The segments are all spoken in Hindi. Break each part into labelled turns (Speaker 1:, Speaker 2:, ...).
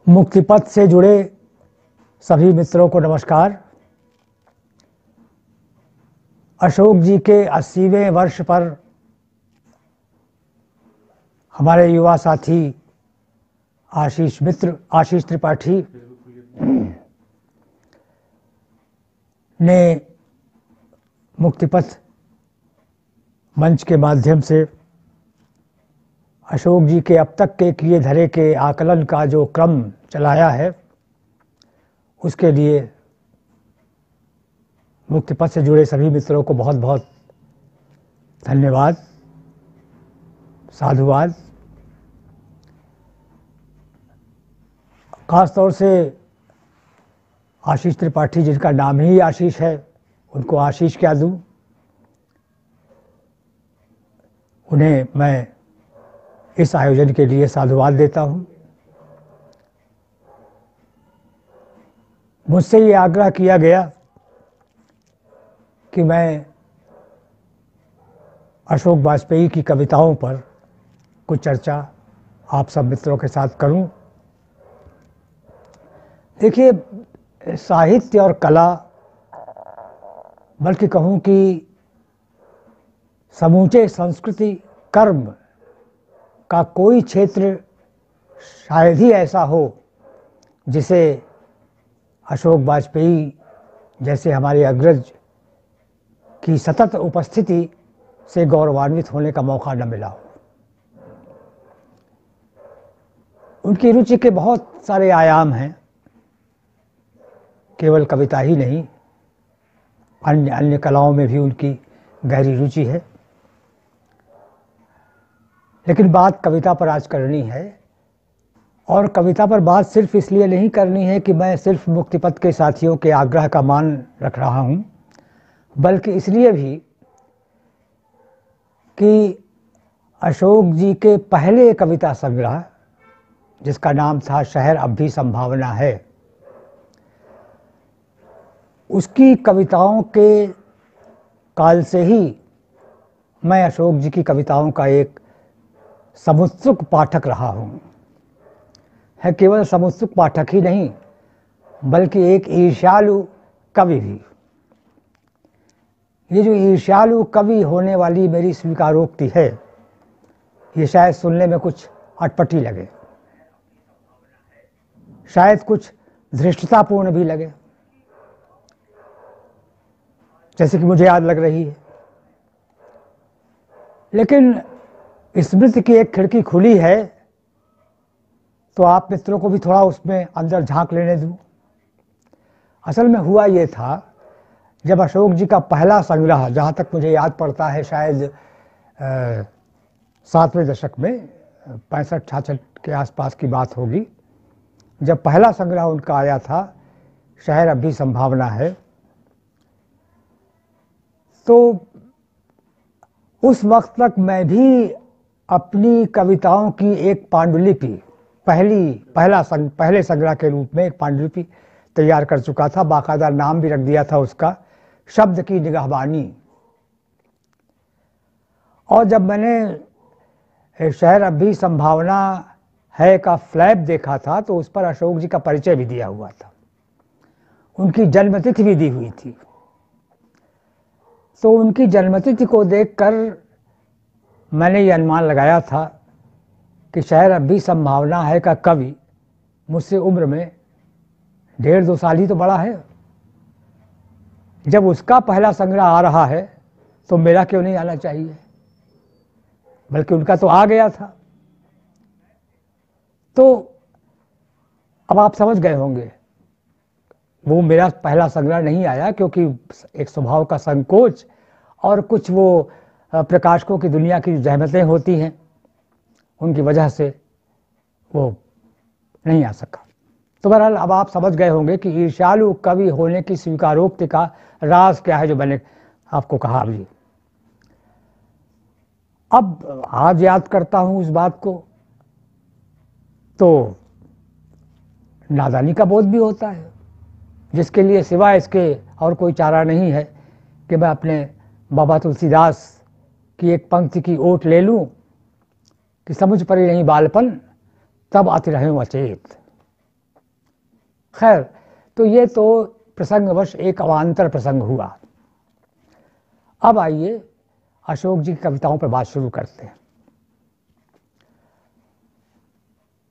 Speaker 1: मुक्तिपथ से जुड़े सभी मित्रों को नमस्कार। अशोक जी के 80वें वर्ष पर हमारे युवा साथी आशीष त्रिपाठी ने मुक्तिपथ मंच के माध्यम से अशोक जी के अब तक के किए धरे के आकलन का जो क्रम चलाया है, उसके लिए मुक्तिपथ से जुड़े सभी मित्रों को बहुत बहुत धन्यवाद, साधुवाद। खास तौर से आशीष त्रिपाठी, जिनका नाम ही आशीष है, उनको आशीष क्या दूं। उन्हें मैं इस आयोजन के लिए साधुवाद देता हूं। मुझसे ये आग्रह किया गया कि मैं अशोक वाजपेयी की कविताओं पर कुछ चर्चा आप सब मित्रों के साथ करूं। देखिए, साहित्य और कला, बल्कि कहूं कि समूचे संस्कृति कर्म का कोई क्षेत्र शायद ही ऐसा हो जिसे अशोक वाजपेयी जैसे हमारे अग्रज की सतत उपस्थिति से गौरवान्वित होने का मौका न मिला हो। उनकी रुचि के बहुत सारे आयाम हैं, केवल कविता ही नहीं, अन्य कलाओं में भी उनकी गहरी रुचि है। लेकिन बात कविता पर आज करनी है, और कविता पर बात सिर्फ इसलिए नहीं करनी है कि मैं सिर्फ मुक्तिपथ के साथियों के आग्रह का मान रख रहा हूं, बल्कि इसलिए भी कि अशोक जी के पहले कविता संग्रह, जिसका नाम था शहर अब भी संभावना है, उसकी कविताओं के काल से ही मैं अशोक जी की कविताओं का एक समुत्सुक पाठक रहा हूं। है केवल समुत्सुक पाठक ही नहीं, बल्कि एक ईर्ष्यालु कवि भी। ये जो ईर्ष्यालु कवि होने वाली मेरी स्वीकारोक्ति है, ये शायद सुनने में कुछ अटपटी लगे, शायद कुछ धृष्टतापूर्ण भी लगे, जैसे कि मुझे याद लग रही है। लेकिन स्मृति की एक खिड़की खुली है, तो आप मित्रों को भी थोड़ा उसमें अंदर झांक लेने दूं। असल में हुआ ये था, जब अशोक जी का पहला संग्रह, जहाँ तक मुझे याद पड़ता है शायद 7वें दशक में, 65-66 के आसपास की बात होगी, जब पहला संग्रह उनका आया था, शहर अब भी संभावना है, तो उस वक्त तक मैं भी अपनी कविताओं की एक पांडुलिपि, पहले संग्रह के रूप में एक पांडुलिपि तैयार कर चुका था। बाकायदा नाम भी रख दिया था उसका, शब्द की निगाहबानी। और जब मैंने शहर अब भी संभावना है का फ्लैप देखा था, तो उस पर अशोक जी का परिचय भी दिया हुआ था, उनकी जन्मतिथि भी दी हुई थी। तो उनकी जन्मतिथि को देखकर मैंने ये अनुमान लगाया था कि शहर अब भी संभावना है का कवि मुझसे उम्र में 1.5-2 साल ही तो बड़ा है। जब उसका पहला संग्रह आ रहा है, तो मेरा क्यों नहीं आना चाहिए, बल्कि उनका तो आ गया था। तो अब आप समझ गए होंगे, वो मेरा पहला संग्रह नहीं आया क्योंकि एक स्वभाव का संकोच और कुछ वो प्रकाशकों की दुनिया की जहमतें होती हैं, उनकी वजह से वो नहीं आ सका। तो बहरहाल अब आप समझ गए होंगे कि ईर्ष्यालु कवि होने की स्वीकारोक्ति का राज क्या है, जो मैंने आपको कहा अभी। अब आज याद करता हूं उस बात को, तो नादानी का बोध भी होता है, जिसके लिए सिवाय इसके और कोई चारा नहीं है कि मैं अपने बाबा तुलसीदास की एक पंक्ति की ओट ले लूं कि समुझ परी नहीं बालपन, तब अति रहे अचेत। खैर, तो ये तो प्रसंगवश एक अवान्तर प्रसंग हुआ। अब आइए अशोक जी की कविताओं पर बात शुरू करते हैं।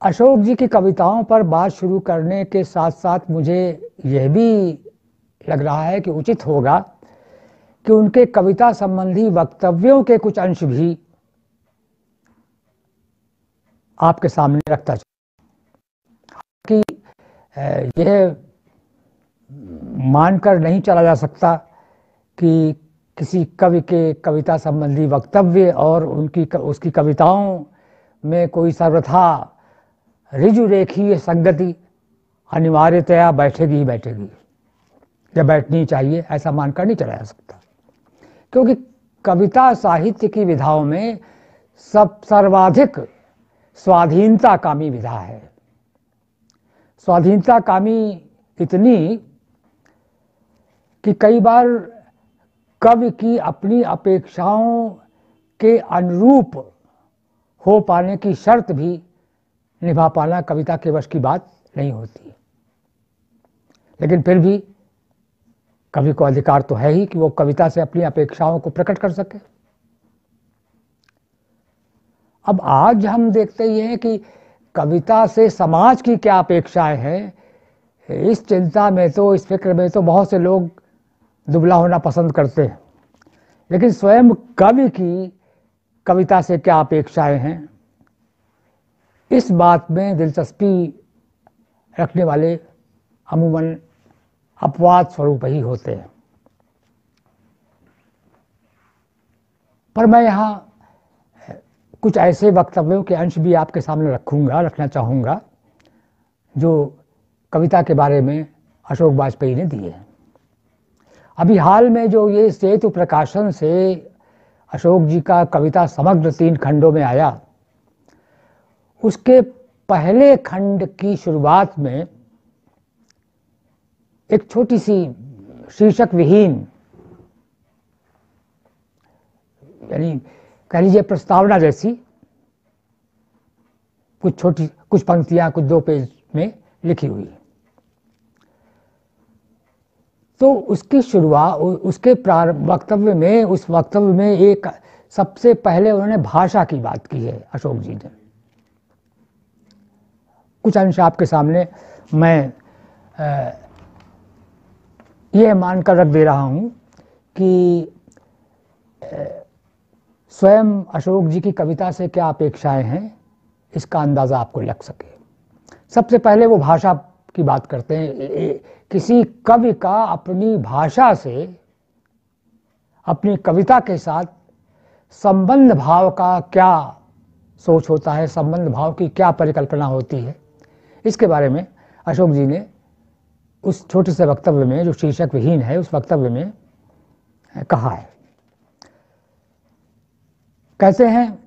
Speaker 1: अशोक जी की कविताओं पर बात शुरू करने के साथ साथ मुझे यह भी लग रहा है कि उचित होगा कि उनके कविता संबंधी वक्तव्यों के कुछ अंश भी आपके सामने रखता चलूं कि यह मानकर नहीं चला जा सकता कि किसी कवि के कविता संबंधी वक्तव्य और उसकी कविताओं में कोई सर्वथा ऋजुरेखीय संगति अनिवार्यतया बैठेगी ही बैठेगी या बैठनी चाहिए, ऐसा मानकर नहीं चला जा सकता। क्योंकि कविता साहित्य की विधाओं में सर्वाधिक स्वाधीनता कामी विधा है। स्वाधीनता कामी इतनी कि कई बार कवि की अपनी अपेक्षाओं के अनुरूप हो पाने की शर्त भी निभा पाना कविता के वश की बात नहीं होती। लेकिन फिर भी कवि को अधिकार तो है ही कि वो कविता से अपनी अपेक्षाओं को प्रकट कर सके। अब आज हम देखते ही हैं कि कविता से समाज की क्या अपेक्षाएं हैं, इस चिंता में तो, इस फिक्र में तो बहुत से लोग दुबला होना पसंद करते हैं। लेकिन स्वयं कवि की कविता से क्या अपेक्षाएं हैं, इस बात में दिलचस्पी रखने वाले अमूमन अपवाद स्वरूप ही होते हैं। पर मैं यहाँ कुछ ऐसे वक्तव्यों के अंश भी आपके सामने रखना चाहूँगा जो कविता के बारे में अशोक वाजपेयी ने दिए हैं। अभी हाल में जो ये सेतु प्रकाशन से अशोक जी का कविता समग्र 3 खंडों में आया, उसके पहले खंड की शुरुआत में एक छोटी सी शीर्षक विहीन, यानी कह लीजिए प्रस्तावना जैसी कुछ पंक्तियां कुछ 2 पेज में लिखी हुई। तो उसकी शुरुआत, उसके वक्तव्य में, उस वक्तव्य में एक सबसे पहले उन्होंने भाषा की बात की है अशोक जी ने। कुछ अंश आपके सामने मैं यह मानकर रख दे रहा हूं कि स्वयं अशोक जी की कविता से क्या अपेक्षाएं हैं, इसका अंदाजा आपको लग सके। सबसे पहले वो भाषा की बात करते हैं। किसी कवि का अपनी भाषा से, अपनी कविता के साथ संबंध भाव का क्या सोच होता है, संबंध भाव की क्या परिकल्पना होती है, इसके बारे में अशोक जी ने उस छोटे से वक्तव्य में, जो शीर्षक विहीन है, उस वक्तव्य में कहा है। कहते हैं,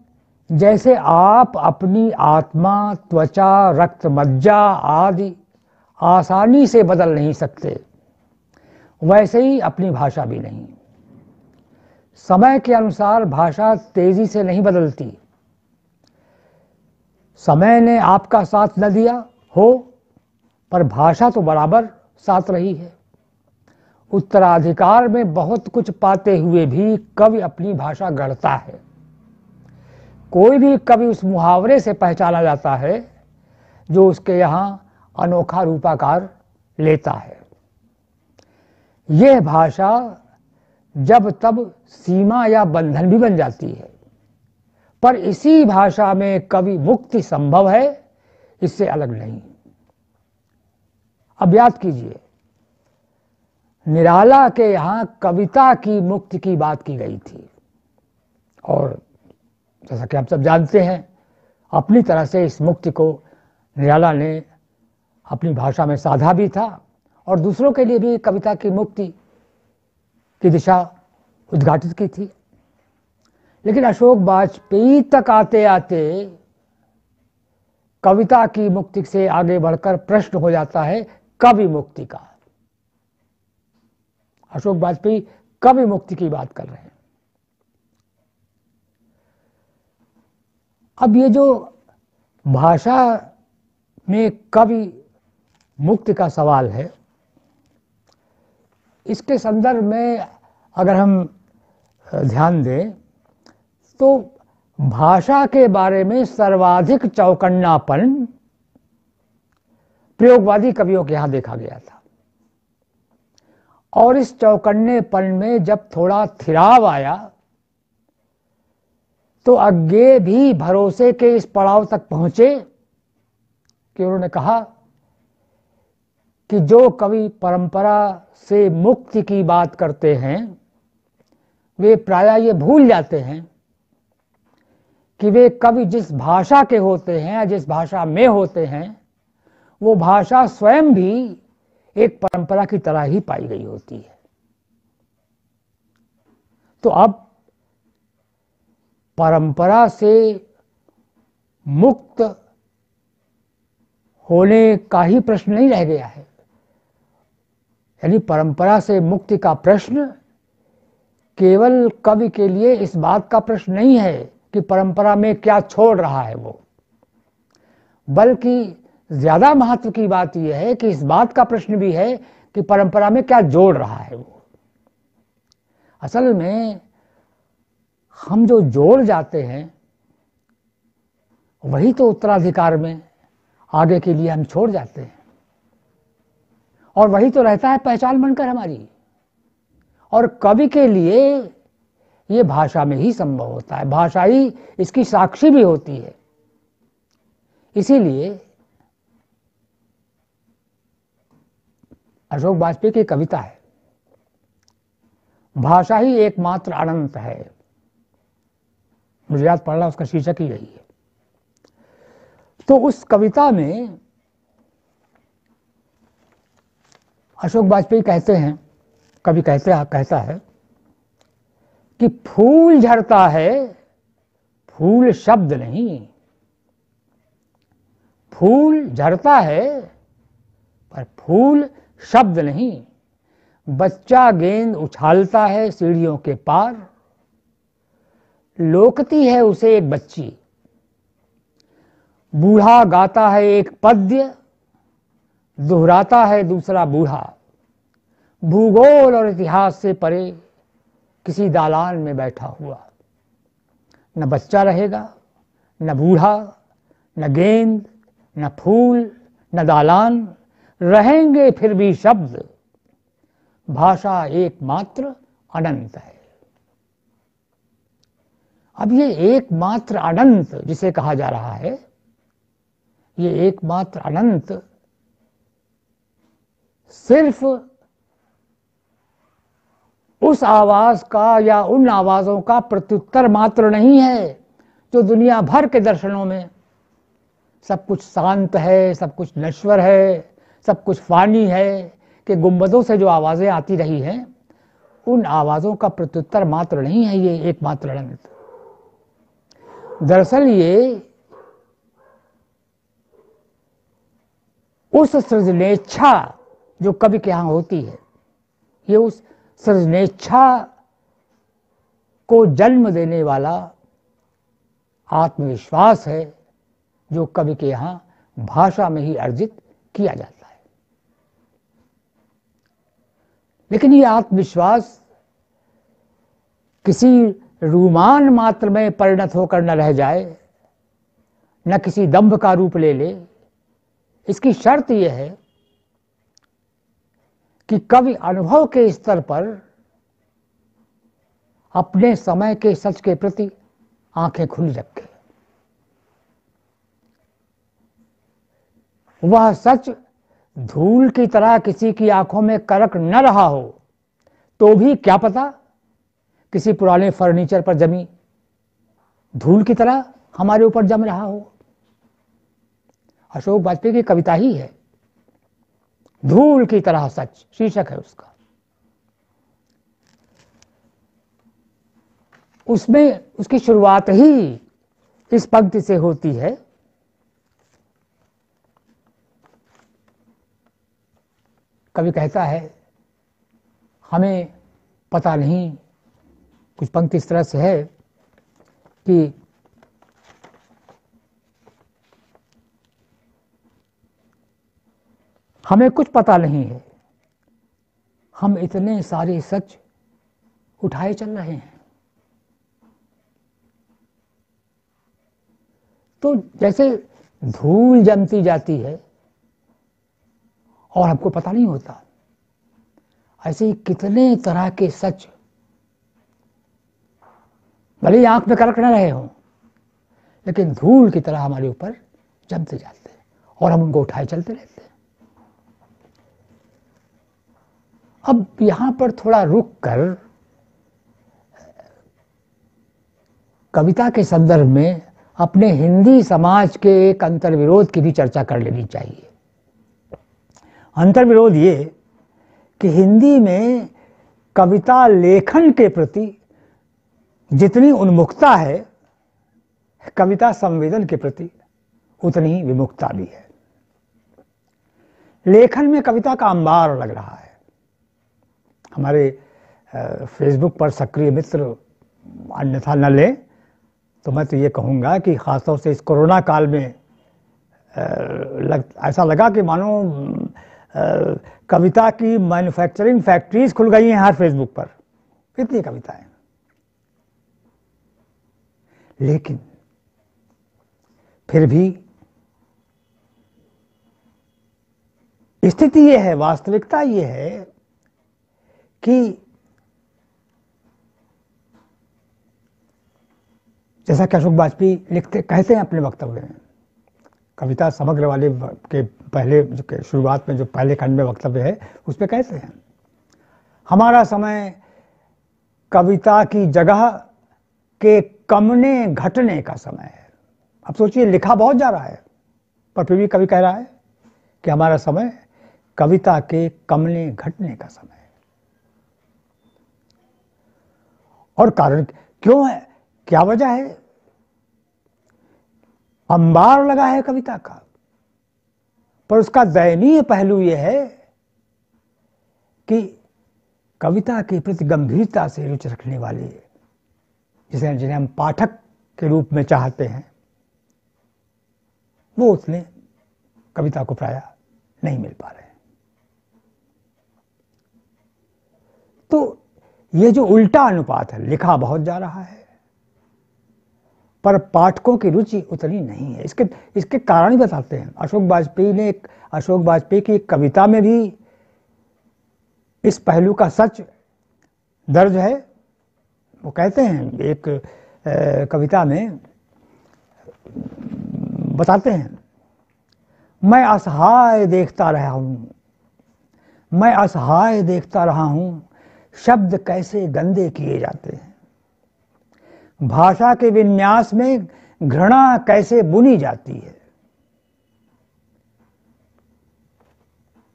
Speaker 1: जैसे आप अपनी आत्मा, त्वचा, रक्त मज्जा आदि आसानी से बदल नहीं सकते, वैसे ही अपनी भाषा भी नहीं। समय के अनुसार भाषा तेजी से नहीं बदलती। समय ने आपका साथ न दिया हो, पर भाषा तो बराबर साथ रही है। उत्तराधिकार में बहुत कुछ पाते हुए भी कवि अपनी भाषा गढ़ता है। कोई भी कवि उस मुहावरे से पहचाना जाता है जो उसके यहाँ अनोखा रूपाकार लेता है। यह भाषा जब तब सीमा या बंधन भी बन जाती है, पर इसी भाषा में कवि मुक्ति संभव है, इससे अलग नहीं। अब याद कीजिए, निराला के यहाँ कविता की मुक्ति की बात की गई थी, और जैसा कि आप सब जानते हैं, अपनी तरह से इस मुक्ति को निराला ने अपनी भाषा में साधा भी था और दूसरों के लिए भी कविता की मुक्ति की दिशा उद्घाटित की थी। लेकिन अशोक वाजपेयी तक आते आते कविता की मुक्ति से आगे बढ़कर प्रश्न हो जाता है कवि मुक्ति का। अशोक वाजपेयी कवि मुक्ति की बात कर रहे हैं। अब ये जो भाषा में कवि मुक्ति का सवाल है, इसके संदर्भ में अगर हम ध्यान दें तो भाषा के बारे में सर्वाधिक चौकन्नापन प्रयोगवादी कवियों के यहां देखा गया था। और इस चौकन्नेपन में जब थोड़ा थिराव आया तो अज्ञे भी भरोसे के इस पड़ाव तक पहुंचे कि उन्होंने कहा कि जो कवि परंपरा से मुक्ति की बात करते हैं वे प्रायः ये भूल जाते हैं कि वे कवि जिस भाषा के होते हैं, जिस भाषा में होते हैं, वो भाषा स्वयं भी एक परंपरा की तरह ही पाई गई होती है। तो अब परंपरा से मुक्त होने का ही प्रश्न नहीं रह गया है। यानी परंपरा से मुक्ति का प्रश्न केवल कवि के लिए इस बात का प्रश्न नहीं है कि परंपरा में क्या छोड़ रहा है वो, बल्कि ज्यादा महत्व की बात यह है कि इस बात का प्रश्न भी है कि परंपरा में क्या जोड़ रहा है वो। असल में हम जो जोड़ जाते हैं वही तो उत्तराधिकार में आगे के लिए हम छोड़ जाते हैं, और वही तो रहता है पहचान बनकर हमारी। और कवि के लिए ये भाषा में ही संभव होता है, भाषा ही इसकी साक्षी भी होती है। इसीलिए अशोक वाजपेयी की कविता है, भाषा ही एकमात्र अनंत है, मुझे याद पड़ रहा उसका शीर्षक ही यही है। तो उस कविता में अशोक वाजपेयी कहते हैं, कवि कहता है कि फूल झड़ता है, फूल शब्द नहीं। फूल झड़ता है पर फूल शब्द नहीं। बच्चा गेंद उछालता है सीढ़ियों के पार, लोकती है उसे एक बच्ची। बूढ़ा गाता है एक पद्य, दोहराता है दूसरा बूढ़ा। भूगोल और इतिहास से परे किसी दालान में बैठा हुआ। न बच्चा रहेगा, न बूढ़ा, न गेंद, न फूल, न दालान, रहेंगे फिर भी शब्द। भाषा एकमात्र अनंत है। अब ये एकमात्र अनंत जिसे कहा जा रहा है, ये एकमात्र अनंत सिर्फ उस आवाज का या उन आवाजों का प्रत्युत्तर मात्र नहीं है जो दुनिया भर के दर्शनों में सब कुछ शांत है, सब कुछ नश्वर है, सब कुछ फानी है, कि गुंबदों से जो आवाजें आती रही हैं, उन आवाजों का प्रत्युत्तर मात्र नहीं है ये एकमात्र अनंत। दरअसल ये उस सृजनेच्छा जो कवि के यहां होती है, ये उस सृजनेच्छा को जन्म देने वाला आत्मविश्वास है जो कवि के यहां भाषा में ही अर्जित किया जाता है। लेकिन ये आत्मविश्वास किसी रूमान मात्र में परिणत होकर न रह जाए, न किसी दंभ का रूप ले ले। इसकी शर्त यह है कि कवि अनुभव के स्तर पर अपने समय के सच के प्रति आंखें खुली रखे। वह सच धूल की तरह किसी की आंखों में करक न रहा हो तो भी क्या पता किसी पुराने फर्नीचर पर जमी धूल की तरह हमारे ऊपर जम रहा हो। अशोक वाजपेयी की कविता ही है धूल की तरह सच, शीर्षक है उसका। उसमें उसकी शुरुआत ही इस पंक्ति से होती है, कवि कहता है हमें पता नहीं, कुछ पंक्ति इस तरह से है कि हमें कुछ पता नहीं है, हम इतने सारे सच उठाए चल रहे हैं। तो जैसे धूल जमती जाती है और हमको पता नहीं होता, ऐसे ही कितने तरह के सच भले ही आंख में कड़क न रहे हों, लेकिन धूल की तरह हमारे ऊपर जमते जाते हैं और हम उनको उठाए चलते रहते हैं। अब यहां पर थोड़ा रुक कर कविता के संदर्भ में अपने हिंदी समाज के एक अंतर्विरोध की भी चर्चा कर लेनी चाहिए। अंतर्विरोध ये कि हिंदी में कविता लेखन के प्रति जितनी उन्मुखता है, कविता संवेदन के प्रति उतनी ही विमुखता भी है। लेखन में कविता का अंबार लग रहा है। हमारे फेसबुक पर सक्रिय मित्र अन्यथा न ले तो मैं तो ये कहूँगा कि ख़ासतौर से इस कोरोना काल में ऐसा लगा कि मानो कविता की मैन्युफैक्चरिंग फैक्ट्रीज खुल गई हैं हर फेसबुक पर, इतनी कविताएं। लेकिन फिर भी स्थिति यह है, वास्तविकता यह है कि जैसा कि अशोक वाजपेयी लिखते कहते हैं अपने वक्तव्य में, कविता समग्र वाले के पहले जो शुरुआत में जो पहले खंड में वक्तव्य है उसमें कहते हैं, हमारा समय कविता की जगह के कमने घटने का समय है। अब सोचिए, लिखा बहुत जा रहा है पर फिर भी कवि कह रहा है कि हमारा समय कविता के कमने घटने का समय है। और कारण क्यों है, क्या वजह है? अंबार लगा है कविता का, पर उसका दयनीय पहलू यह है कि कविता के प्रति गंभीरता से रुचि रखने वाले, जिन्हें हम पाठक के रूप में चाहते हैं, वो उसने कविता को प्रायः नहीं मिल पा रहे हैं। तो ये जो उल्टा अनुपात है, लिखा बहुत जा रहा है पर पाठकों की रुचि उतनी नहीं है। इसके कारण ही बताते हैं। अशोक वाजपेयी की एक कविता में भी इस पहलू का सच दर्ज है। वो कहते हैं, एक कविता में बताते हैं, मैं असहाय देखता रहा हूं, शब्द कैसे गंदे किए जाते हैं, भाषा के विन्यास में घृणा कैसे बुनी जाती है,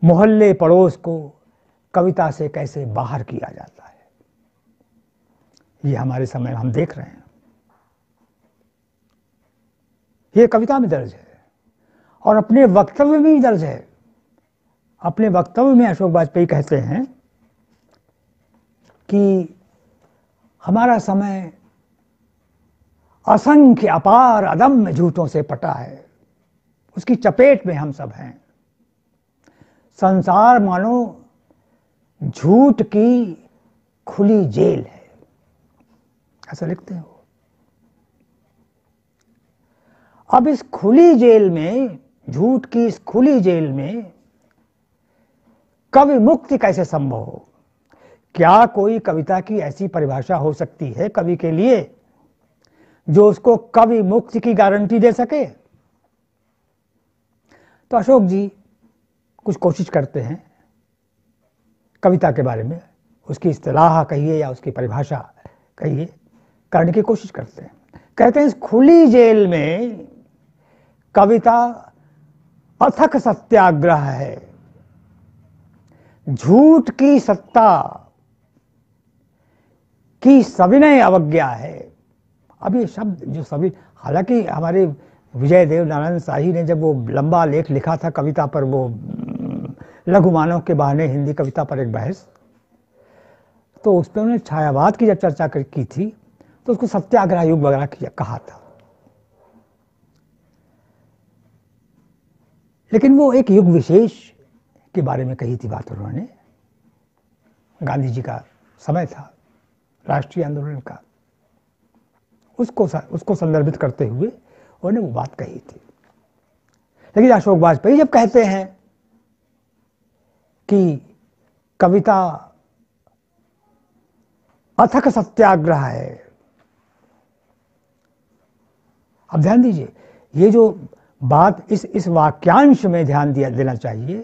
Speaker 1: मोहल्ले पड़ोस को कविता से कैसे बाहर किया जाता है। ये हमारे समय हम देख रहे हैं, ये कविता में दर्ज है और अपने वक्तव्य में भी दर्ज है। अपने वक्तव्य में अशोक वाजपेयी कहते हैं कि हमारा समय असंख्य अपार अदम्य झूठों से पटा है, उसकी चपेट में हम सब हैं। संसार मानो झूठ की खुली जेल है, ऐसा लिखते हैं वो। अब इस खुली जेल में, झूठ की इस खुली जेल में कवि मुक्ति कैसे संभव हो? क्या कोई कविता की ऐसी परिभाषा हो सकती है कवि के लिए जो उसको कवि मुक्ति की गारंटी दे सके? तो अशोक जी कुछ कोशिश करते हैं कविता के बारे में, उसकी इस्तिलाह कहिए या उसकी परिभाषा कहिए, करने की कोशिश करते हैं। कहते हैं, इस खुली जेल में कविता अथक सत्याग्रह है, झूठ की सत्ता की सविनय अवज्ञा है। अब ये शब्द जो सभी, हालांकि हमारे विजय देव नारायण शाही ने जब वो लंबा लेख लिखा था कविता पर, वो लघु मानव के बहाने हिंदी कविता पर एक बहस, तो उस पर उन्होंने छायावाद की जब चर्चा की थी तो उसको सत्याग्रह युग वगैरह कहा था। लेकिन वो एक युग विशेष के बारे में कही थी बात उन्होंने। गांधी जी का समय था, राष्ट्रीय आंदोलन का, उसको संदर्भित करते हुए उन्होंने वो बात कही थी। लेकिन अशोक वाजपेयी जब कहते हैं कि कविता अथक सत्याग्रह है, अब ध्यान दीजिए, ये जो बात इस वाक्यांश में ध्यान देना चाहिए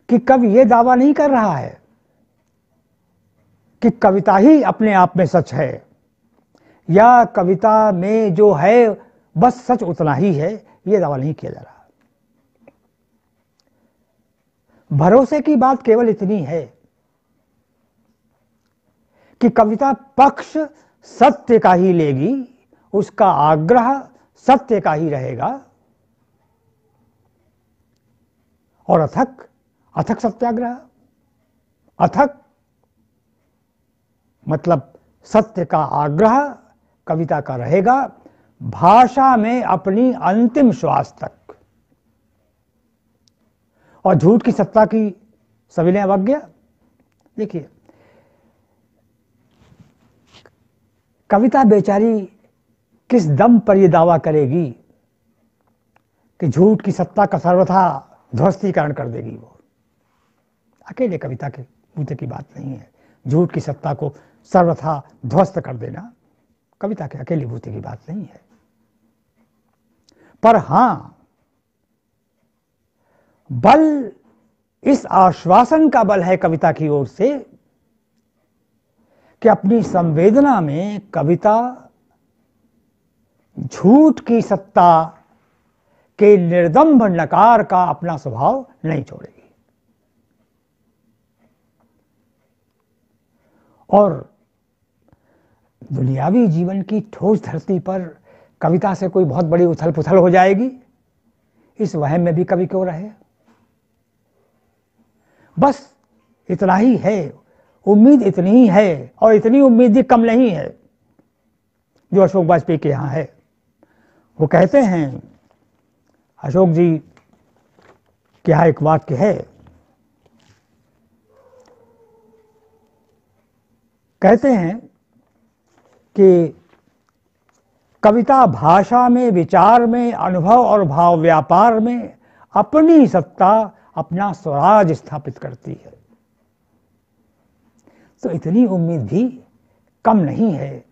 Speaker 1: कि कवि ये दावा नहीं कर रहा है कि कविता ही अपने आप में सच है, या कविता में जो है बस सच उतना ही है, ये दावा नहीं किया जा रहा। भरोसे की बात केवल इतनी है कि कविता पक्ष सत्य का ही लेगी, उसका आग्रह सत्य का ही रहेगा, और अथक सत्याग्रह, अथक मतलब सत्य का आग्रह कविता का रहेगा, भाषा में अपनी अंतिम श्वास तक। और झूठ की सत्ता की सविनय अवज्ञा, देखिए कविता बेचारी किस दम पर यह दावा करेगी कि झूठ की सत्ता का सर्वथा ध्वस्तीकरण कर देगी। वो अकेले कविता के बूते की बात नहीं है, झूठ की सत्ता को सर्वथा ध्वस्त कर देना कविता के अकेले बूते की बात नहीं है। पर हां, बल इस आश्वासन का बल है कविता की ओर से कि अपनी संवेदना में कविता झूठ की सत्ता के निर्दम्भ नकार का अपना स्वभाव नहीं छोड़ेगी। और दुनियावी जीवन की ठोस धरती पर कविता से कोई बहुत बड़ी उथल पुथल हो जाएगी, इस वहम में भी कवि क्यों रहे। बस इतना ही है, उम्मीद इतनी ही है, और इतनी उम्मीद भी कम नहीं है जो अशोक वाजपेयी के यहां है। वो कहते हैं, अशोक जी के यहां एक वाक्य है, कहते हैं कि कविता भाषा में, विचार में, अनुभव और भाव व्यापार में अपनी सत्ता, अपना स्वराज स्थापित करती है। तो इतनी उम्मीद भी कम नहीं है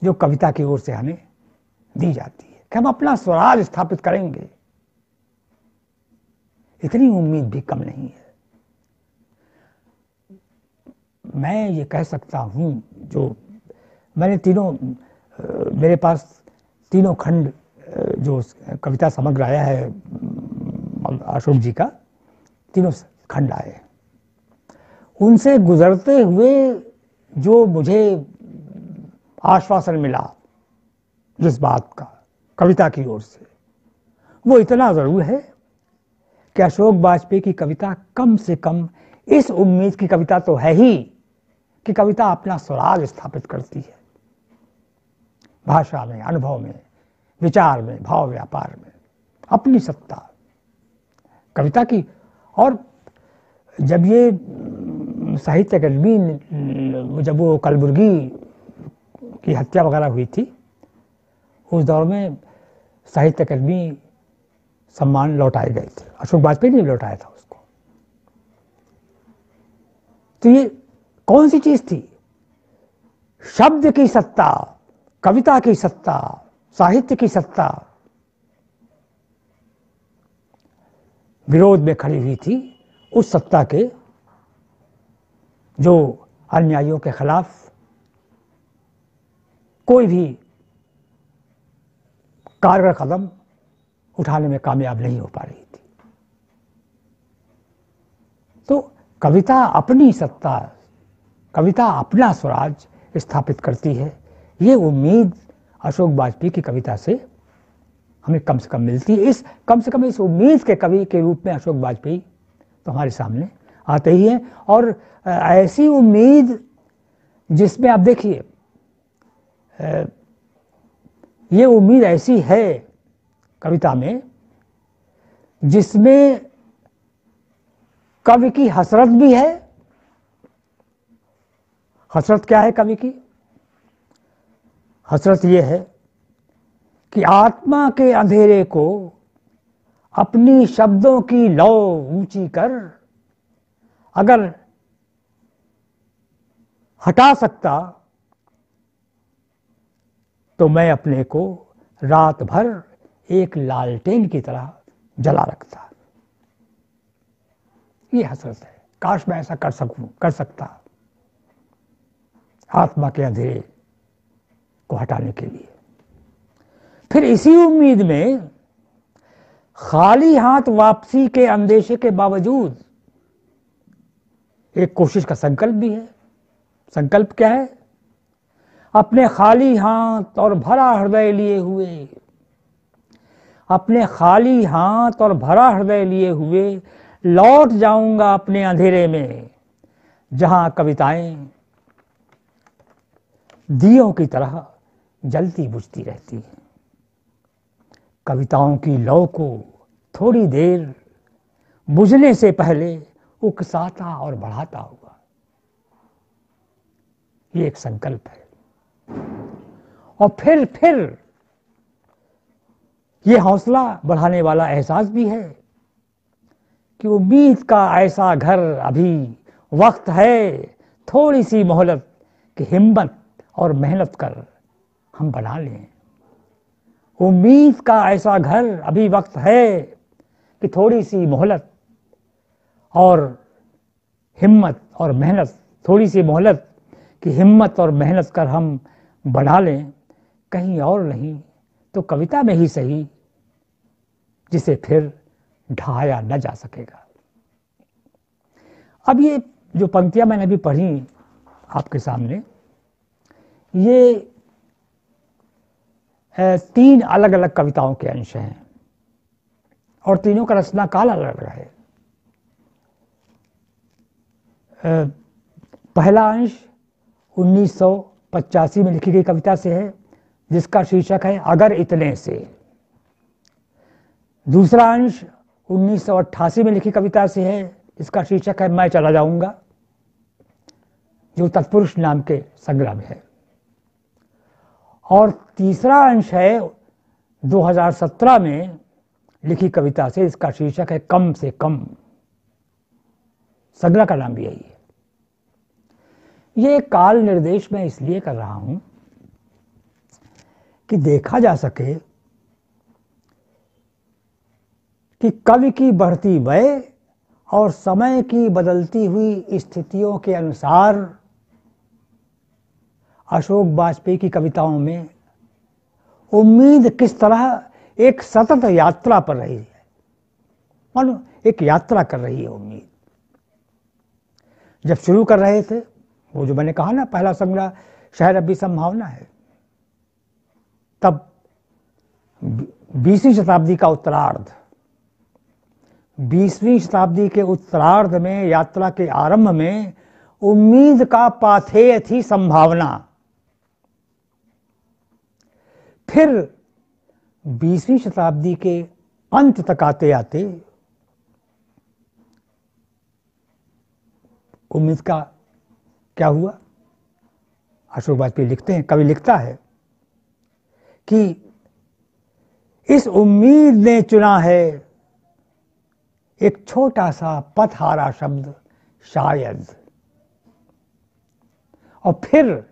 Speaker 1: जो कविता की ओर से हमें दी जाती है कि हम अपना स्वराज स्थापित करेंगे। इतनी उम्मीद भी कम नहीं है। मैं ये कह सकता हूं, जो मैंने मेरे पास तीनों खंड जो कविता समग्र आया है अशोक जी का, तीनों खंड आए, उनसे गुजरते हुए जो मुझे आश्वासन मिला जिस बात का कविता की ओर से, वो इतना जरूर है कि अशोक वाजपेयी की कविता कम से कम इस उम्मीद की कविता तो है ही कि कविता अपना स्वराज स्थापित करती है, भाषा में, अनुभव में, विचार में, भाव व्यापार में अपनी सत्ता कविता की। और जब ये साहित्य अकादमी, जब वो कलबुर्गी की हत्या वगैरह हुई थी, उस दौर में साहित्य अकादमी सम्मान लौटाए गए थे, अशोक वाजपेयी ने लौटाया था उसको। तो ये कौन सी चीज थी? शब्द की सत्ता, कविता की सत्ता, साहित्य की सत्ता विरोध में खड़ी हुई थी उस सत्ता के जो अन्यायियों के खिलाफ कोई भी कारगर कदम उठाने में कामयाब नहीं हो पा रही थी। तो कविता अपनी सत्ता, कविता अपना स्वराज स्थापित करती है, ये उम्मीद अशोक वाजपेयी की कविता से हमें कम से कम मिलती है। कम से कम इस उम्मीद के कवि के रूप में अशोक वाजपेयी तो हमारे सामने आते ही हैं। और ऐसी उम्मीद जिसमें आप देखिए, ये उम्मीद ऐसी है कविता में जिसमें कवि की हसरत भी है। हसरत क्या है कवि की? हसरत ये है कि आत्मा के अंधेरे को अपनी शब्दों की लौ ऊंची कर अगर हटा सकता तो मैं अपने को रात भर एक लालटेन की तरह जला रखता। ये हसरत है। काश मैं ऐसा कर सकता आत्मा के अंधेरे को हटाने के लिए। फिर इसी उम्मीद में खाली हाथ वापसी के अंदेशे के बावजूद एक कोशिश का संकल्प भी है। संकल्प क्या है? अपने खाली हाथ और भरा हृदय लिए हुए, अपने खाली हाथ और भरा हृदय लिए हुए लौट जाऊंगा अपने अंधेरे में, जहां कविताएं दियों की तरह जलती बुझती रहती हैं। कविताओं की लौ को थोड़ी देर बुझने से पहले उकसाता और बढ़ाता हुआ। ये एक संकल्प है। और फिर ये हौसला बढ़ाने वाला एहसास भी है कि उम्मीद का ऐसा घर अभी वक्त है, थोड़ी सी मोहलत की हिम्मत और मेहनत कर हम बना लें। उम्मीद का ऐसा घर अभी वक्त है कि थोड़ी सी मोहलत और हिम्मत और मेहनत, थोड़ी सी मोहलत की हिम्मत और मेहनत कर हम बना लें, कहीं और नहीं तो कविता में ही सही, जिसे फिर ढाया न जा सकेगा। अब ये जो पंक्तियां मैंने अभी पढ़ी आपके सामने, ये 3 अलग अलग कविताओं के अंश हैं और तीनों का रचना काल अलग अलग है। पहला अंश 1985 में लिखी गई कविता से है, जिसका शीर्षक है अगर इतने से। दूसरा अंश 1988 में लिखी कविता से है, जिसका शीर्षक है मैं चला जाऊंगा, जो तत्पुरुष नाम के संग्रह में है। और तीसरा अंश है 2017 में लिखी कविता से, इसका शीर्षक है कम से कम। संग्रह का नाम भी यही है। ये काल निर्देश मैं इसलिए कर रहा हूं कि देखा जा सके कि कवि की बढ़ती वय और समय की बदलती हुई स्थितियों के अनुसार अशोक वाजपेयी की कविताओं में उम्मीद किस तरह एक सतत यात्रा पर रही है। मानो एक यात्रा कर रही है उम्मीद। जब शुरू कर रहे थे, वो जो मैंने कहा ना, पहला संग्रह शहर अभी संभावना है, तब 20वीं शताब्दी का उत्तरार्ध, 20वीं शताब्दी के उत्तरार्ध में, यात्रा के आरंभ में उम्मीद का पाथेय थी संभावना। फिर 20वीं शताब्दी के अंत तक आते आते उम्मीद का क्या हुआ? अशोक वाजपेयी लिखते हैं, कवि लिखता है कि इस उम्मीद ने चुना है एक छोटा सा पथहारा शब्द शायद। और फिर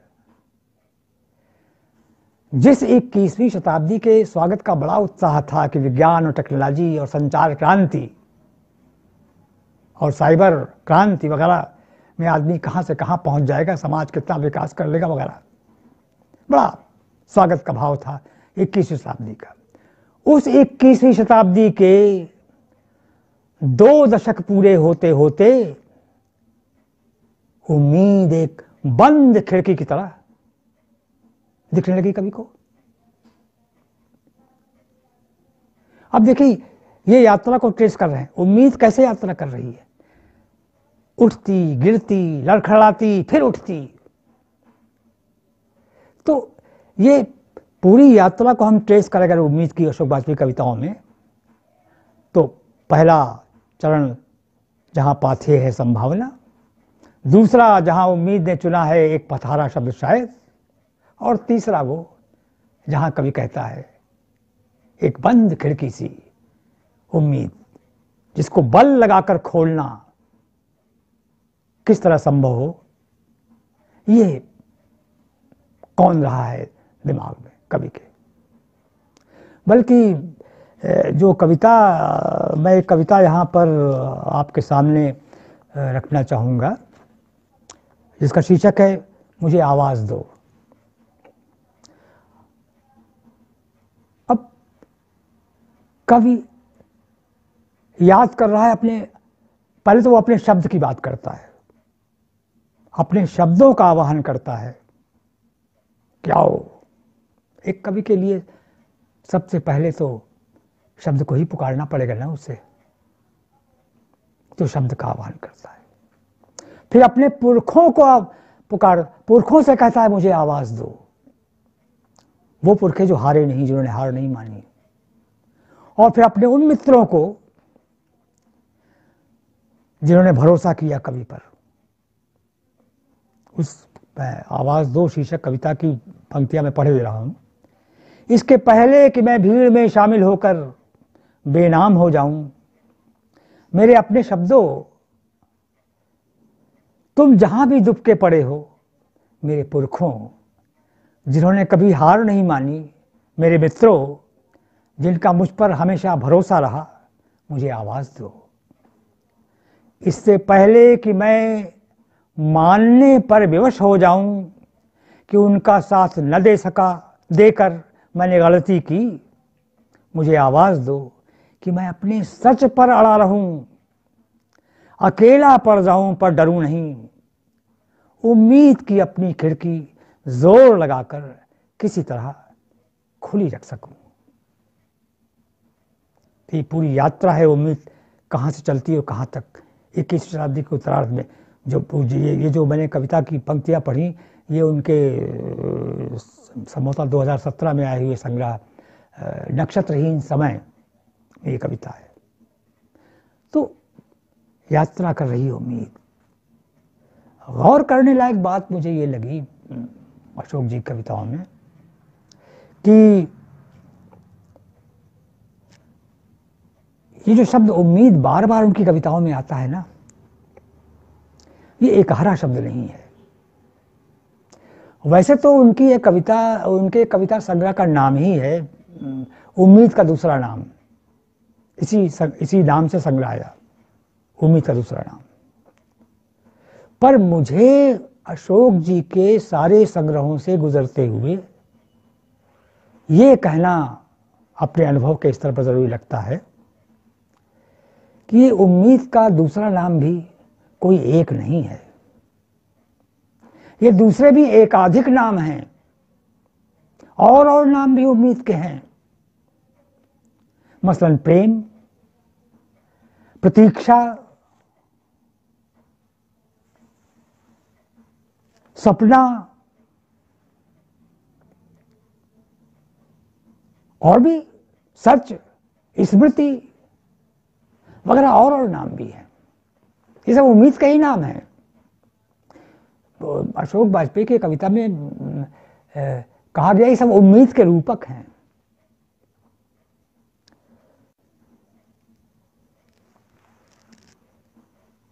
Speaker 1: जिस 21वीं शताब्दी के स्वागत का बड़ा उत्साह था कि विज्ञान और टेक्नोलॉजी और संचार क्रांति और साइबर क्रांति वगैरह में आदमी कहां से कहां पहुंच जाएगा, समाज कितना विकास कर लेगा वगैरह, बड़ा स्वागत का भाव था 21वीं शताब्दी का। उस 21वीं शताब्दी के 2 दशक पूरे होते होते उम्मीद एक बंद खिड़की की तरह दिखने लगी कवि को। अब देखिए, ये यात्रा को ट्रेस कर रहे हैं। उम्मीद कैसे यात्रा कर रही है? उठती, गिरती, लड़खड़ाती, फिर उठती। तो ये पूरी यात्रा को हम ट्रेस करें अगर उम्मीद की अशोक वाजपेयी कविताओं में, तो पहला चरण जहां पाथे है संभावना, दूसरा जहां उम्मीद ने चुना है एक पथारा शब्द शायद, और तीसरा वो जहां कवि कहता है एक बंद खिड़की सी उम्मीद जिसको बल लगाकर खोलना किस तरह संभव हो, ये कौन रहा है दिमाग में कवि के। बल्कि जो कविता, मैं एक कविता यहाँ पर आपके सामने रखना चाहूँगा जिसका शीर्षक है मुझे आवाज़ दो। अब कवि याद कर रहा है अपने, पहले तो वो अपने शब्द की बात करता है, अपने शब्दों का आवाहन करता है। क्या हो, एक कवि के लिए सबसे पहले तो शब्द को ही पुकारना पड़ेगा ना उसे, तो शब्द का आह्वान करता है। फिर अपने पुरखों को पुरखों से कहता है मुझे आवाज दो। वो पुरखे जो हारे नहीं, जिन्होंने हार नहीं मानी। और फिर अपने उन मित्रों को जिन्होंने भरोसा किया कवि पर। उस आवाज दो शीर्षक कविता की पंक्तियां मैं पढ़ दे रहा हूं। इसके पहले कि मैं भीड़ में शामिल होकर बेनाम हो जाऊं, मेरे अपने शब्दों तुम जहां भी दुबके पड़े हो, मेरे पुरखों जिन्होंने कभी हार नहीं मानी, मेरे मित्रों जिनका मुझ पर हमेशा भरोसा रहा, मुझे आवाज दो। इससे पहले कि मैं मानने पर विवश हो जाऊं कि उनका साथ न दे सका, देकर मैंने गलती की, मुझे आवाज दो कि मैं अपने सच पर अड़ा रहूं, अकेला पड़ जाऊं पर डरूं नहीं, उम्मीद की अपनी खिड़की जोर लगाकर किसी तरह खुली रख सकूं। ये पूरी यात्रा है उम्मीद, कहां से चलती है और कहां तक। 21वीं शताब्दी के उत्तरार्ध में ये जो मैंने कविता की पंक्तियां पढ़ी, ये उनके संभवतः 2017 में आए हुए संग्रह नक्षत्रहीन समय में ये कविता है। तो यात्रा कर रही उम्मीद। गौर करने लायक बात मुझे ये लगी अशोक जी कविताओं में कि ये जो शब्द उम्मीद बार बार उनकी कविताओं में आता है ना, ये एक हरा शब्द नहीं है। वैसे तो उनकी एक कविता, उनके कविता संग्रह का नाम ही है उम्मीद का दूसरा नाम। इसी नाम से संग्रह आया, उम्मीद का दूसरा नाम। पर मुझे अशोक जी के सारे संग्रहों से गुजरते हुए ये कहना अपने अनुभव के स्तर पर जरूरी लगता है कि ये उम्मीद का दूसरा नाम भी कोई एक नहीं है। ये दूसरे भी एकाधिक नाम हैं, और नाम भी उम्मीद के हैं। मसलन प्रेम, प्रतीक्षा, सपना, और भी सच, स्मृति वगैरह और नाम भी हैं। ये सब उम्मीद के ही नाम हैं। तो अशोक वाजपेयी की कविता में कहा गया ये सब उम्मीद के रूपक हैं।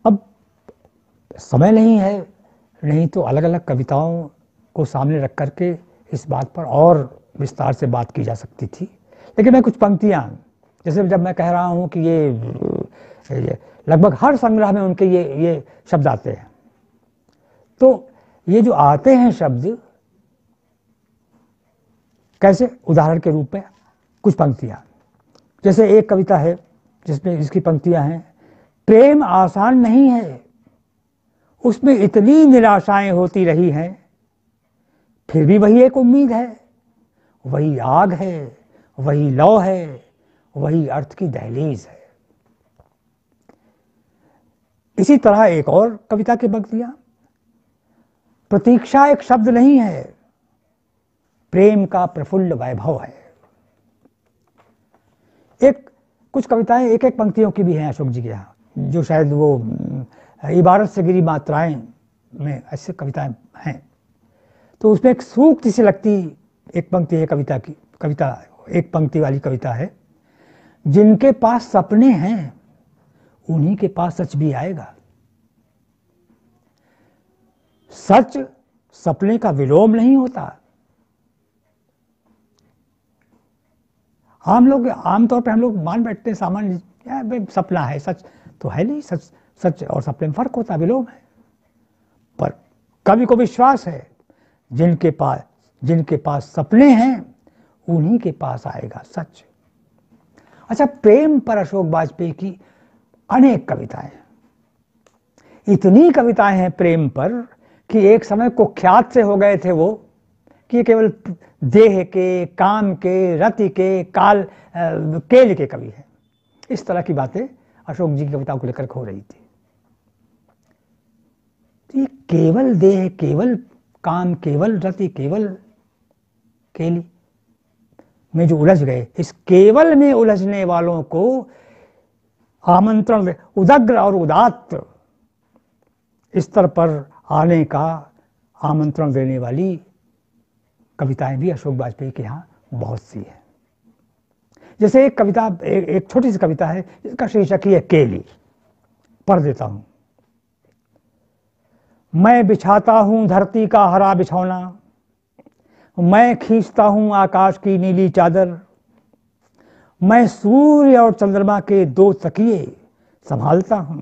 Speaker 1: अब समय नहीं है, नहीं तो अलग अलग कविताओं को सामने रख करके इस बात पर और विस्तार से बात की जा सकती थी। लेकिन मैं कुछ पंक्तियां, जैसे जब मैं कह रहा हूं कि ये लगभग हर संग्रह में उनके ये शब्द आते हैं, तो ये जो आते हैं शब्द कैसे, उदाहरण के रूप में कुछ पंक्तियां, जैसे एक कविता है जिसमें इसकी पंक्तियां हैं, प्रेम आसान नहीं है, उसमें इतनी निराशाएं होती रही हैं, फिर भी वही एक उम्मीद है, वही आग है, वही लौ है, वही अर्थ की दहलीज है। इसी तरह एक और कविता की पंक्तियां, प्रतीक्षा एक शब्द नहीं है, प्रेम का प्रफुल्ल वैभव है। कुछ कविताएं एक एक पंक्तियों की भी हैं अशोक जी के यहां। जो शायद वो इबारत से गिरी मात्राएं में ऐसे कविताएं हैं, तो उसमें एक सूक्ति सी लगती एक पंक्ति है कविता एक पंक्ति वाली कविता है, जिनके पास सपने हैं उन्हीं के पास सच भी आएगा। सच सपने का विलोम नहीं होता। आमतौर पे हम लोग मान बैठते हैं सामान्य, सपना है, सच तो है नहीं। सच और सपने में फर्क होता है, विलोम है। पर कवि को विश्वास है जिनके पास सपने हैं उन्हीं के पास आएगा सच। अच्छा, प्रेम पर अशोक वाजपेयी की अनेक कविताएं, इतनी कविताएं हैं प्रेम पर कि एक समय कुख्यात से हो गए थे वो, कि केवल देह के, काम के, रति के, केल के कवि हैं। इस तरह की बातें अशोक जी की कविताओं को लेकर हो रही थी। तो ये केवल देह, केवल काम, केवल रति, केवल केली में जो उलझ गए, इस केवल में उलझने वालों को आमंत्रण, उदग्र और उदात्त स्तर पर आने का आमंत्रण देने वाली कविताएं भी अशोक वाजपेयी के यहाँ बहुत सी है। जैसे एक कविता, एक छोटी सी कविता है जिसका शीर्षक ही है केली। पढ़ देता हूं। मैं बिछाता हूं धरती का हरा बिछौना, मैं खींचता हूं आकाश की नीली चादर, मैं सूर्य और चंद्रमा के दो तकिए संभालता हूं,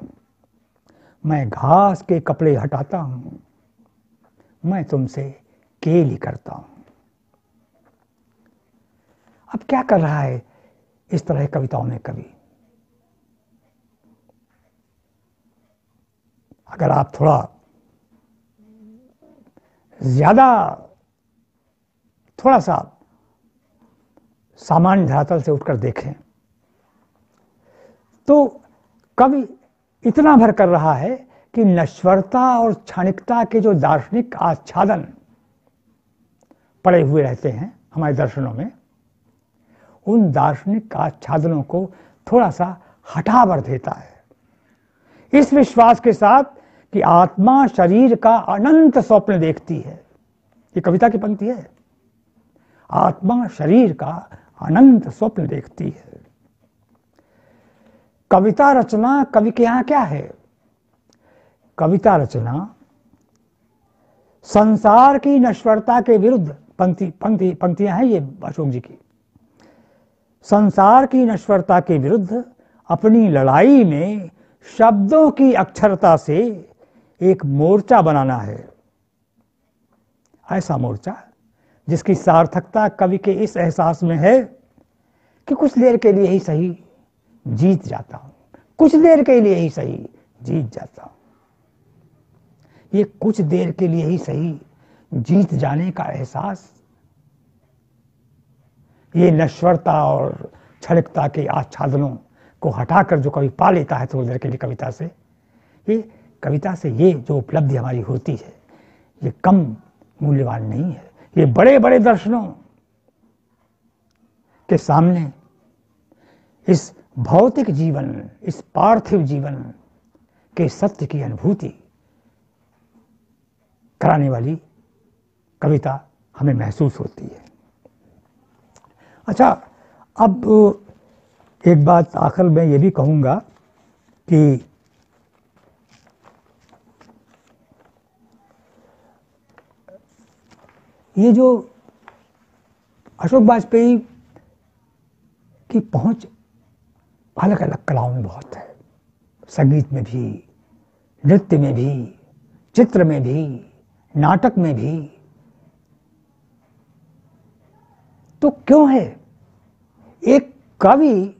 Speaker 1: मैं घास के कपड़े हटाता हूं, मैं तुमसे केली करता हूं। अब क्या कर रहा है इस तरह की कविताओं में कवि? अगर आप थोड़ा ज्यादा, थोड़ा सा सामान्य धरातल से उठकर देखें तो कवि इतना भर कर रहा है कि नश्वरता और क्षणिकता के जो दार्शनिक आच्छादन पड़े हुए रहते हैं हमारे दर्शनों में, उन दार्शनिक आच्छादनों को थोड़ा सा हटावर देता है, इस विश्वास के साथ कि आत्मा शरीर का अनंत स्वप्न देखती है। ये कविता की पंक्ति है, आत्मा शरीर का अनंत स्वप्न देखती है। कविता रचना कवि के यहां क्या है? कविता रचना संसार की नश्वरता के विरुद्ध, पंक्तियां हैं ये अशोक जी की, संसार की नश्वरता के विरुद्ध अपनी लड़ाई में शब्दों की अक्षरता से एक मोर्चा बनाना है। ऐसा मोर्चा जिसकी सार्थकता कवि के इस एहसास में है कि कुछ देर के लिए ही सही जीत जाता हूं, कुछ देर के लिए ही सही जीत जाता हूं। ये कुछ देर के लिए ही सही जीत जाने का एहसास, ये नश्वरता और क्षणिकता के आच्छादनों को हटाकर जो कवि पा लेता है थोड़ी देर के लिए कविता से, ये कविता से ये जो उपलब्धि हमारी होती है ये कम मूल्यवान नहीं है। ये बड़े बड़े दर्शनों के सामने इस भौतिक जीवन, इस पार्थिव जीवन के सत्य की अनुभूति कराने वाली कविता हमें महसूस होती है। अच्छा, अब एक बात आखिर में ये भी कहूंगा कि ये जो अशोक वाजपेयी की पहुंच अलग अलग कलाओं में बहुत है, संगीत में भी, नृत्य में भी, चित्र में भी, नाटक में भी। तो क्यों है एक कवि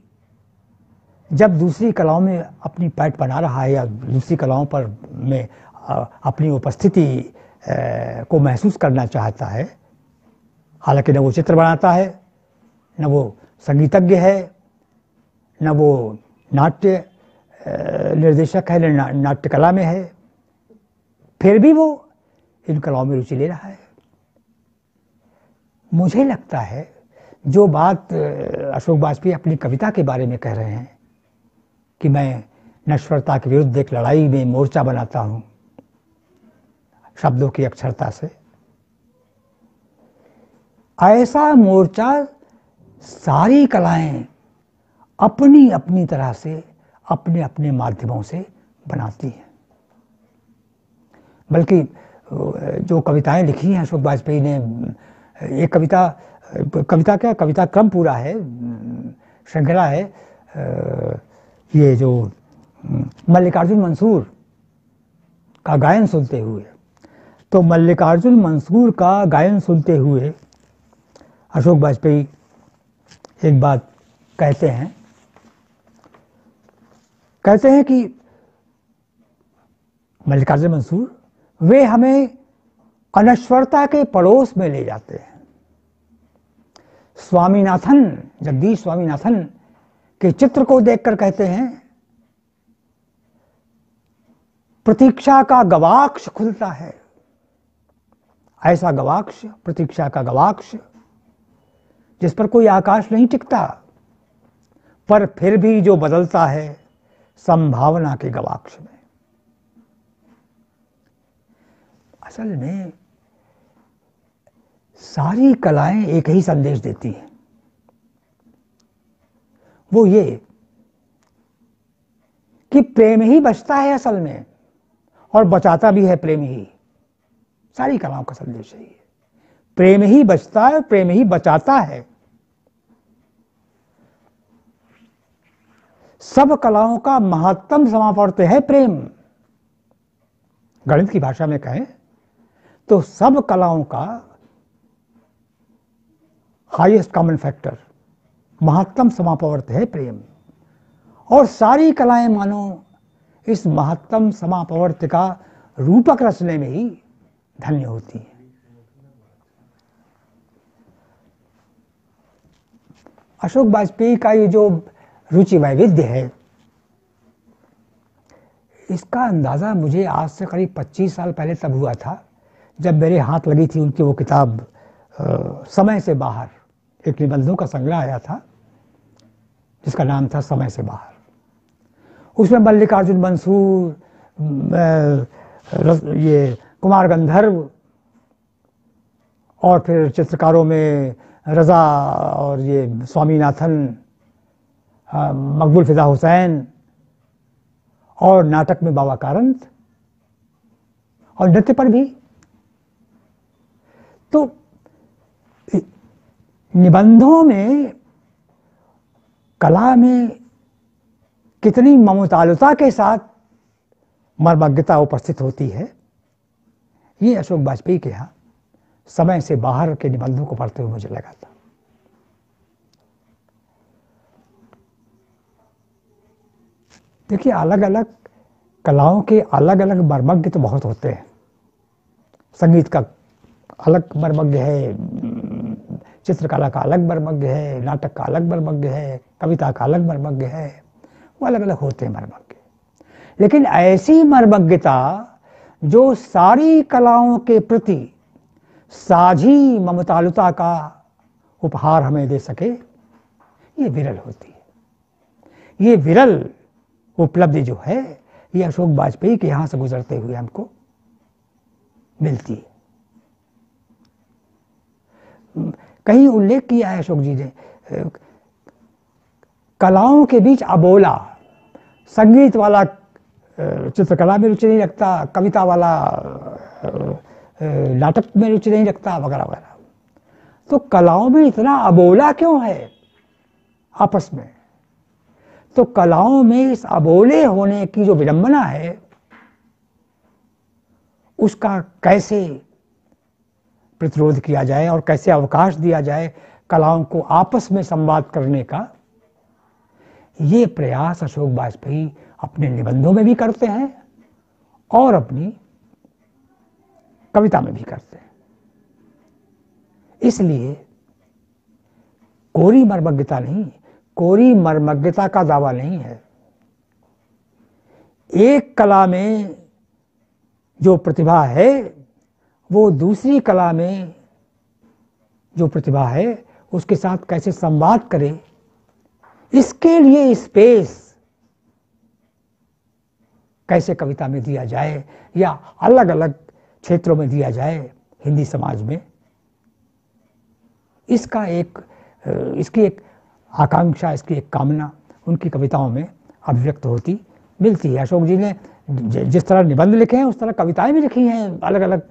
Speaker 1: जब दूसरी कलाओं में अपनी पैठ बना रहा है या दूसरी कलाओं पर में अपनी उपस्थिति को महसूस करना चाहता है, हालांकि न वो चित्र बनाता है, न वो संगीतज्ञ है, न वो नाट्य निर्देशक है, न नाट्य कला में है, फिर भी वो इन कलाओं में रुचि ले रहा है। मुझे लगता है जो बात अशोक वाजपेयी अपनी कविता के बारे में कह रहे हैं कि मैं नश्वरता के विरुद्ध एक लड़ाई में मोर्चा बनाता हूं शब्दों की अक्षरता से। ऐसा मोर्चा सारी कलाएं अपनी अपनी तरह से अपने अपने माध्यमों से बनाती हैं। बल्कि जो कविताएं लिखी हैं अशोक वाजपेयी ने, एक कविता क्या, कविता क्रम पूरा है, श्रृंखला है, ये जो मल्लिकार्जुन मंसूर का गायन सुनते हुए, तो मल्लिकार्जुन मंसूर का गायन सुनते हुए अशोक वाजपेयी एक बात कहते हैं कि मल्लिकार्जुन मंसूर वे हमें अनश्वरता के पड़ोस में ले जाते हैं। स्वामीनाथन, जगदीश स्वामीनाथन के चित्र को देखकर कहते हैं, प्रतीक्षा का गवाक्ष खुलता है। ऐसा गवाक्ष, प्रतीक्षा का गवाक्ष जिस पर कोई आकाश नहीं टिकता, पर फिर भी जो बदलता है संभावना के गवाक्ष में। असल में सारी कलाएं एक ही संदेश देती हैं, वो ये कि प्रेम ही बचता है असल में, और बचाता भी है प्रेम ही। सारी कलाओं का संदेश है ये, प्रेम ही बचता है, प्रेम ही बचाता है। सब कलाओं का महत्तम समापवर्त्य है प्रेम। गणित की भाषा में कहें तो सब कलाओं का हाईएस्ट कॉमन फैक्टर, महत्तम समापवर्त्य है प्रेम। और सारी कलाएं मानो इस महत्तम समापवर्त्य का रूपक रचने में ही धन्य होती है। अशोक वाजपेयी का ये जो रुचि वैविध्य है, इसका अंदाजा मुझे आज से करीब 25 साल पहले तब हुआ था जब मेरे हाथ लगी थी उनकी वो किताब समय से बाहर। एक निबंधों का संग्रह आया था जिसका नाम था समय से बाहर। उसमें मल्लिकार्जुन मंसूर, ये कुमार गंधर्व, और फिर चित्रकारों में रजा और ये स्वामीनाथन, मकबूल फिदा हुसैन, और नाटक में बाबा कारंत, और नृत्य पर भी। तो निबंधों में कला में कितनी ममतालुता के साथ मर्मज्ञता उपस्थित होती है, ये अशोक वाजपेयी के यहाँ समय से बाहर के निबंधों को पढ़ते हुए मुझे लगा था। देखिए, अलग अलग कलाओं के अलग अलग मर्मज्ञ तो बहुत होते हैं। संगीत का अलग मर्मज्ञ है, चित्रकला का अलग मर्मज्ञ है, नाटक का अलग मर्मज्ञ है, कविता का अलग मर्मज्ञ है, वो अलग अलग होते हैं मर्मज्ञ। लेकिन ऐसी मर्मज्ञता जो सारी कलाओं के प्रति साझी ममतालुता का उपहार हमें दे सके, ये विरल होती है। ये विरल उपलब्धि जो है, ये अशोक वाजपेयी के यहां से गुजरते हुए हमको मिलती है। कहीं उल्लेख किया है अशोक जी ने, कलाओं के बीच अबोला, संगीत वाला चित्रकला में रुचि नहीं रखता, कविता वाला नाटक में रुचि नहीं रखता, वगैरह वगैरह। तो कलाओं में इतना अबोला क्यों है आपस में? तो कलाओं में इस अबोले होने की जो विडंबना है, उसका कैसे प्रतिरोध किया जाए और कैसे अवकाश दिया जाए कलाओं को आपस में संवाद करने का, ये प्रयास अशोक वाजपेयी अपने निबंधों में भी करते हैं और अपनी कविता में भी करते हैं। इसलिए कोरी मर्मज्ञता नहीं, कोरी मर्मज्ञता का दावा नहीं है। एक कला में जो प्रतिभा है, वो दूसरी कला में जो प्रतिभा है उसके साथ कैसे संवाद करे, इसके लिए स्पेस कैसे कविता में दिया जाए या अलग अलग क्षेत्रों में दिया जाए हिंदी समाज में, इसकी एक आकांक्षा, इसकी एक कामना उनकी कविताओं में अभिव्यक्त होती मिलती है। अशोक जी ने जिस तरह निबंध लिखे हैं उस तरह कविताएं भी लिखी हैं, अलग अलग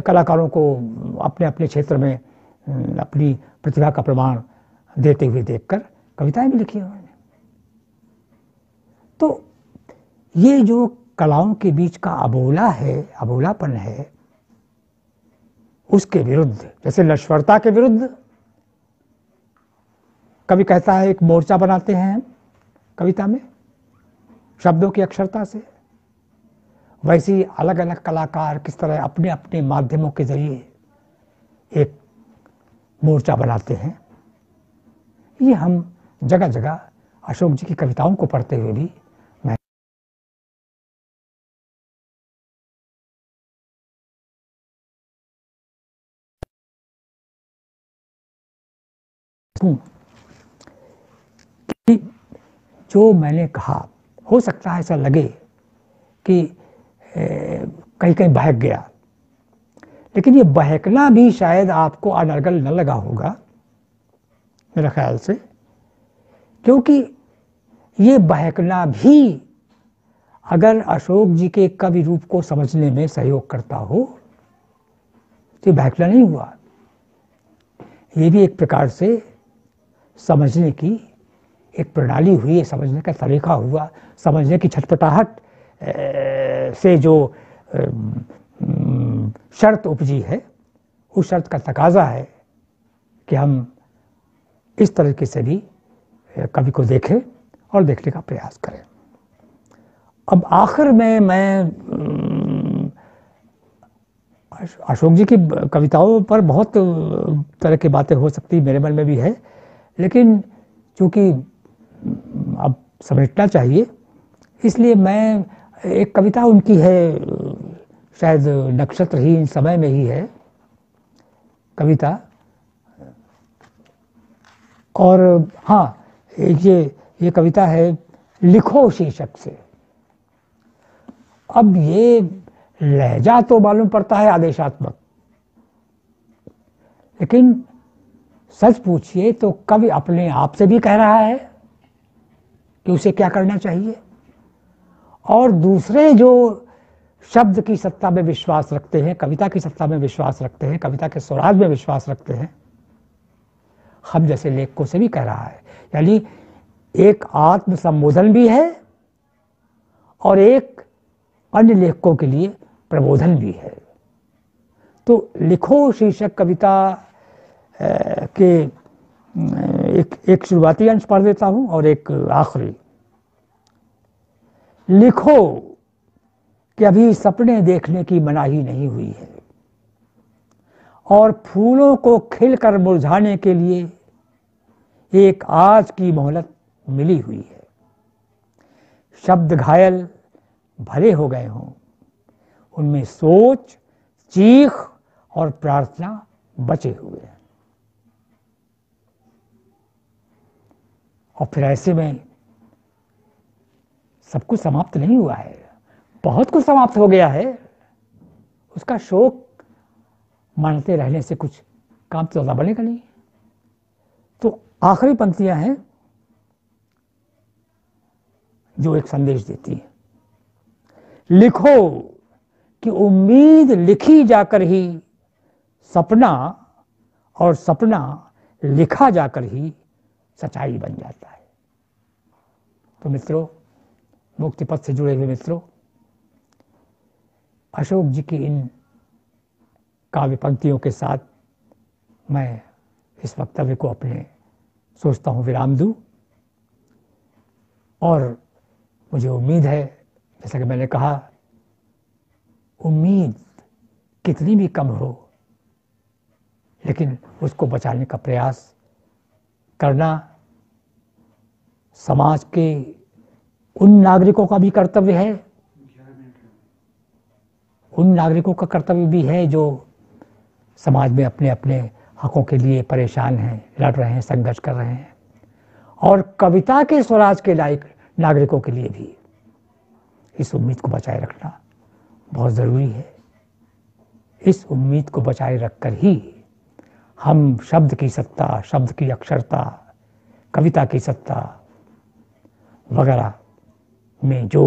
Speaker 1: कलाकारों को अपने अपने क्षेत्र में अपनी प्रतिभा का प्रमाण देते हुए देखकर कविताएं भी लिखी हैं उन्होंने। तो ये जो कलाओं के बीच का अबोलापन है, उसके विरुद्ध, जैसे नश्वरता के विरुद्ध कवि कहता है एक मोर्चा बनाते हैं हम कविता में शब्दों की अक्षरता से, वैसे अलग अलग कलाकार किस तरह अपने अपने माध्यमों के जरिए एक मोर्चा बनाते हैं। ये हम जगह जगह अशोक जी की कविताओं को पढ़ते हुए भी कि जो मैंने कहा, हो सकता है ऐसा लगे कि कहीं कहीं बहक गया, लेकिन ये बहकना भी शायद आपको अनर्गल न लगा होगा मेरे ख्याल से, क्योंकि ये बहकना भी अगर अशोक जी के कवि रूप को समझने में सहयोग करता हो तो ये बहकना नहीं हुआ, ये भी एक प्रकार से समझने की एक प्रणाली हुई है, समझने का तरीका हुआ, समझने की छटपटाहट से जो शर्त उपजी है, उस शर्त का तकाजा है कि हम इस तरीके से भी कवि को देखें और देखने का प्रयास करें। अब आखिर में मैं अशोक जी की कविताओं पर बहुत तरह की बातें हो सकती मेरे मन में भी है, लेकिन चूंकि अब समेटना चाहिए, इसलिए मैं एक कविता उनकी है, शायद नक्षत्रहीन समय में ही है कविता, और हाँ ये कविता है लिखो शीर्षक से। अब ये लहजा तो मालूम पड़ता है आदेशात्मक, लेकिन सच पूछिए तो कवि अपने आप से भी कह रहा है कि उसे क्या करना चाहिए, और दूसरे जो शब्द की सत्ता में विश्वास रखते हैं, कविता की सत्ता में विश्वास रखते हैं, कविता के स्वराज में विश्वास रखते हैं, हम जैसे लेखकों से भी कह रहा है। यानी एक आत्म संबोधन भी है और एक अन्य लेखकों के लिए प्रबोधन भी है। तो लिखो शीर्षक कविता के एक शुरुआती अंश पढ़ देता हूं और एक आखिरी। लिखो कि अभी सपने देखने की मनाही नहीं हुई है और फूलों को खिलकर मुरझाने के लिए एक आज की मोहलत मिली हुई है। शब्द घायल भरे हो गए हों, उनमें सोच, चीख और प्रार्थना बचे हुए हैं। और फिर ऐसे में सब कुछ समाप्त नहीं हुआ है, बहुत कुछ समाप्त हो गया है, उसका शोक मानते रहने से कुछ काम तो ज्यादा बनेगा नहीं। तो आखिरी पंक्तियां हैं जो एक संदेश देती है। लिखो कि उम्मीद लिखी जाकर ही सपना, और सपना लिखा जाकर ही सच्चाई बन जाता है। तो मित्रों, मुक्ति पथ से जुड़े हुए मित्रों, अशोक जी की इन काव्य पंक्तियों के साथ मैं इस वक्तव्य को अपने सोचता हूँ विराम दूं, और मुझे उम्मीद है, जैसा कि मैंने कहा, उम्मीद कितनी भी कम हो लेकिन उसको बचाने का प्रयास करना समाज के उन नागरिकों का भी कर्तव्य है, उन नागरिकों का कर्तव्य भी है जो समाज में अपने अपने हकों के लिए परेशान हैं, लड़ रहे हैं, संघर्ष कर रहे हैं, और कविता के स्वराज के लायक नागरिकों के लिए भी इस उम्मीद को बचाए रखना बहुत ज़रूरी है। इस उम्मीद को बचाए रखकर ही हम शब्द की सत्ता, शब्द की अक्षरता, कविता की सत्ता वगैरह में जो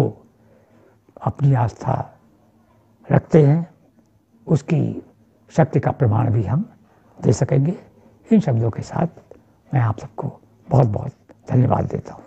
Speaker 1: अपनी आस्था रखते हैं उसकी शक्ति का प्रमाण भी हम दे सकेंगे। इन शब्दों के साथ मैं आप सबको बहुत बहुत धन्यवाद देता हूँ।